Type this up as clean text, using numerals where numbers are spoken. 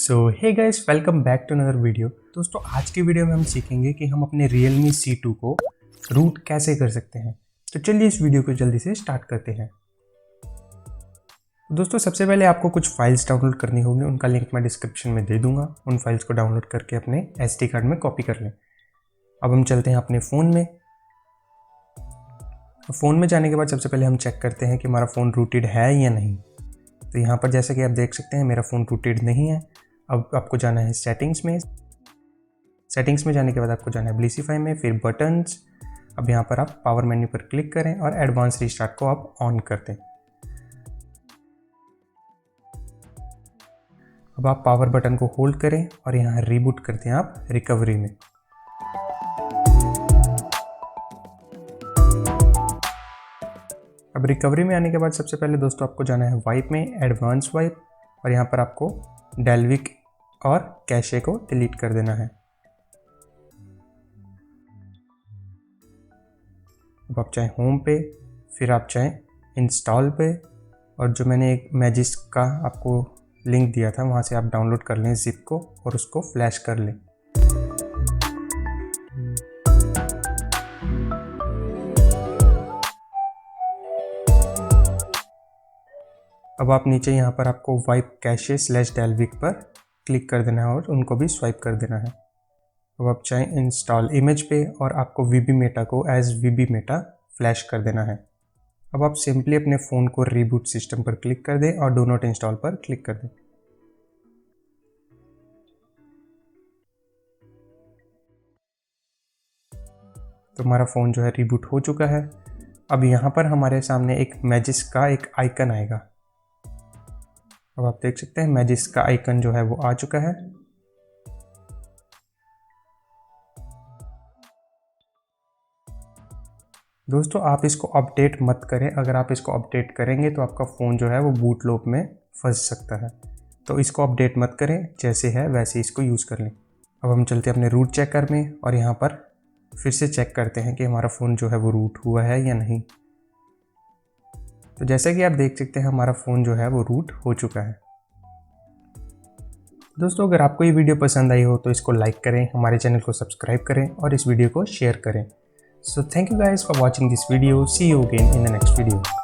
So hey guys, welcome back to another video. दोस्तों, आज की वीडियो में हम सीखेंगे कि हम अपने Realme C2 को रूट कैसे कर सकते हैं। तो चलिए इस वीडियो को जल्दी से स्टार्ट करते हैं। दोस्तों, सबसे पहले आपको कुछ फाइल्स डाउनलोड करनी होगी, उनका लिंक मैं डिस्क्रिप्शन में दे दूंगा। उन फाइल्स को डाउनलोड करके अपने SD कार्ड में कॉपी कर लें। अब हम चलते हैं अपने फ़ोन में। फ़ोन में जाने के बाद सबसे पहले हम चेक करते हैं कि हमारा फ़ोन रूटेड है या नहीं। तो यहाँ पर जैसे कि आप देख सकते हैं मेरा फ़ोन रूटेड नहीं है। अब आपको जाना है सेटिंग्स में। सेटिंग्स में जाने के बाद आपको जाना है ब्लिसिफाई में, फिर बटन्स। अब यहाँ पर आप पावर मेन्यू पर क्लिक करें और एडवांस रिस्टार्ट को आप ऑन कर दें। अब आप पावर बटन को होल्ड करें और यहाँ रीबूट करते हैं आप रिकवरी में। अब रिकवरी में आने के बाद सबसे पहले दोस्तों आपको जाना है वाइप में, एडवांस वाइप, और यहाँ पर आपको डेल्विक और कैशे को डिलीट कर देना है। अब आप चाहें होम पे, फिर आप चाहें इंस्टॉल पे, और जो मैंने एक मैजिस्क का आपको लिंक दिया था वहाँ से आप डाउनलोड कर लें जिप को और उसको फ्लैश कर लें। अब आप नीचे यहाँ पर आपको वाइप कैशे / डेल्विक पर क्लिक कर देना है और उनको भी स्वाइप कर देना है। अब आप चाहें इंस्टॉल इमेज पे और आपको VB मेटा को एज VB मेटा फ्लैश कर देना है। अब आप सिंपली अपने फ़ोन को रीबूट सिस्टम पर क्लिक कर दें और डू नॉट इंस्टॉल पर क्लिक कर दें। तो हमारा फ़ोन जो है रीबूट हो चुका है। अब यहाँ पर हमारे सामने एक मैजिस्क का एक आइकन आएगा। अब आप देख सकते हैं मैजिस्क का आइकन जो है वो आ चुका है। दोस्तों, आप इसको अपडेट मत करें। अगर आप इसको अपडेट करेंगे तो आपका फ़ोन जो है वो बूट लूप में फंस सकता है। तो इसको अपडेट मत करें, जैसे है वैसे इसको यूज़ कर लें। अब हम चलते हैं अपने रूट चेकर में और यहाँ पर फिर से चेक करते हैं कि हमारा फ़ोन जो है वो रूट हुआ है या नहीं। तो जैसा कि आप देख सकते हैं हमारा फ़ोन जो है वो रूट हो चुका है। दोस्तों, अगर आपको ये वीडियो पसंद आई हो तो इसको लाइक करें, हमारे चैनल को सब्सक्राइब करें और इस वीडियो को शेयर करें। So thank you guys for watching this video. See you again in the next video.